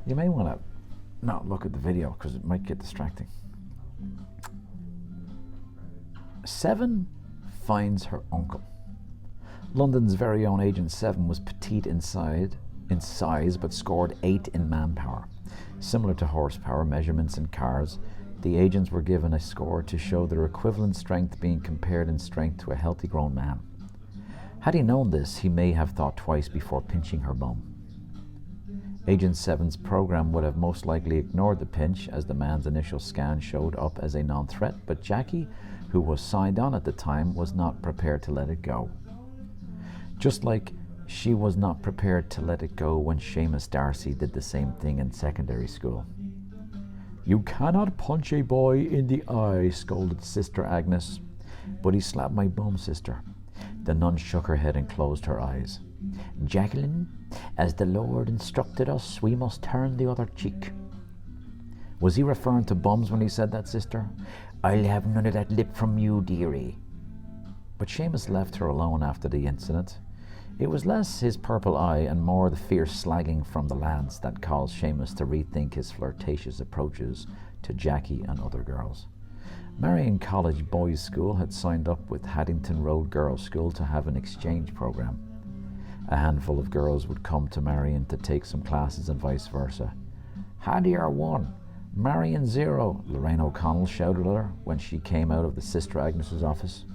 You may want to not look at the video because it might get distracting. 7 finds her uncle. London's very own Agent 7 was petite in size, but scored 8 in manpower. Similar to horsepower measurements in cars, the agents were given a score to show their equivalent strength being compared in strength to a healthy grown man. Had he known this, he may have thought twice before pinching her bum. Agent 7's program would have most likely ignored the pinch, as the man's initial scan showed up as a non-threat, but Jackie, who was signed on at the time, was not prepared to let it go. Just like she was not prepared to let it go when Seamus Darcy did the same thing in secondary school. "You cannot punch a boy in the eye," scolded Sister Agnes. "But he slapped my bum, sister." The nun shook her head and closed her eyes. "Jacqueline, as the Lord instructed us, we must turn the other cheek." Was he referring to bums when he said that, sister? "I'll have none of that lip from you, dearie." But Seamus left her alone after the incident. It was less his purple eye and more the fierce slagging from the lads that caused Seamus to rethink his flirtatious approaches to Jackie and other girls. Marion College Boys' School had signed up with Haddington Road Girls' School to have an exchange program. A handful of girls would come to Marion to take some classes and vice versa. "Haddier 1, Marion 0, Lorraine O'Connell shouted at her when she came out of the Sister Agnes's office.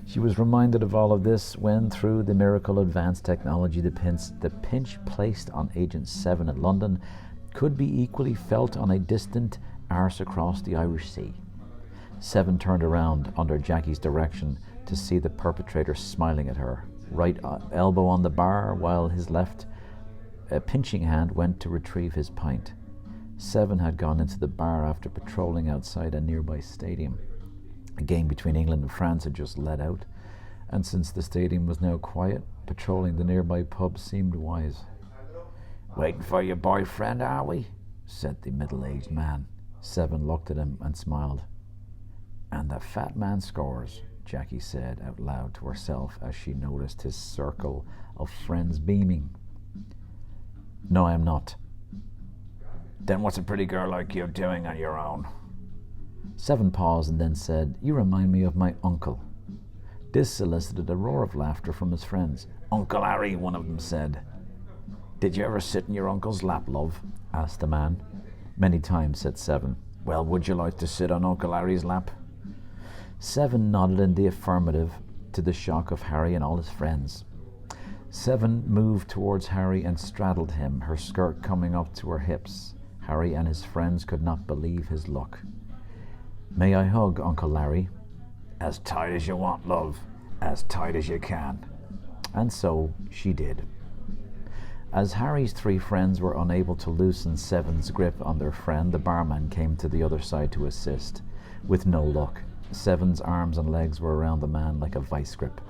She was reminded of all of this when, through the miracle advanced technology, the pinch placed on Agent 7 at London could be equally felt on a distant arse across the Irish Sea. 7 turned around under Jackie's direction to see the perpetrator smiling at her, right elbow on the bar, while his left pinching hand went to retrieve his pint. 7 had gone into the bar after patrolling outside a nearby stadium. A game between England and France had just let out, and since the stadium was now quiet, patrolling the nearby pub seemed wise. "Waiting for your boyfriend, are we?" said the middle-aged man. 7 looked at him and smiled. "And the fat man scores," Jackie said out loud to herself as she noticed his circle of friends beaming. "No, I am not." "Then what's a pretty girl like you doing on your own?" 7 paused and then said, "You remind me of my uncle." This elicited a roar of laughter from his friends. "Uncle Harry," one of them said. "Did you ever sit in your uncle's lap, love?" asked the man. "Many times," said 7. "Well, would you like to sit on Uncle Harry's lap?" 7 nodded in the affirmative, to the shock of Harry and all his friends. 7 moved towards Harry and straddled him, her skirt coming up to her hips. Harry and his friends could not believe his luck. "May I hug, Uncle Larry?" "As tight as you want, love. As tight as you can." And so she did. As Harry's 3 friends were unable to loosen 7's grip on their friend, the barman came to the other side to assist. With no luck, 7's arms and legs were around the man like a vice grip.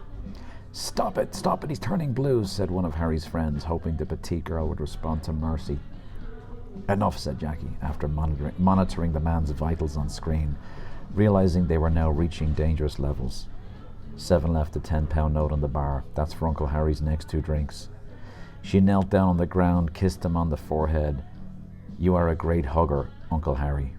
Stop it, he's turning blue," said one of Harry's friends, hoping the petite girl would respond to mercy. "Enough," said Jackie, after monitoring the man's vitals on screen, realizing they were now reaching dangerous levels. 7 left a £10 note on the bar. "That's for Uncle Harry's next 2 drinks." She knelt down on the ground, kissed him on the forehead. "You are a great hugger, Uncle Harry."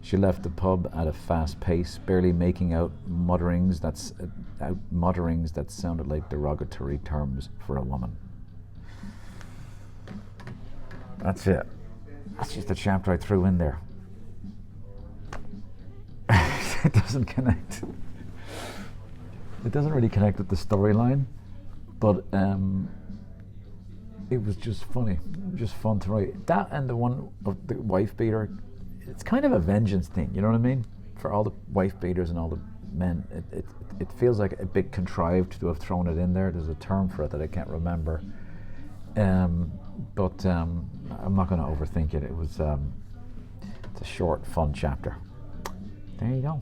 She left the pub at a fast pace, barely making out mutterings that sounded like derogatory terms for a woman. That's it. That's just a chapter I threw in there. It doesn't connect. It doesn't really connect with the storyline, but it was just funny. Just fun to write. That and the one of the wife beater, it's kind of a vengeance thing, you know what I mean? For all the wife beaters and all the men, it feels like a bit contrived to have thrown it in there. There's a term for it that I can't remember. But I'm not going to overthink it. It's a short, fun chapter. There you go.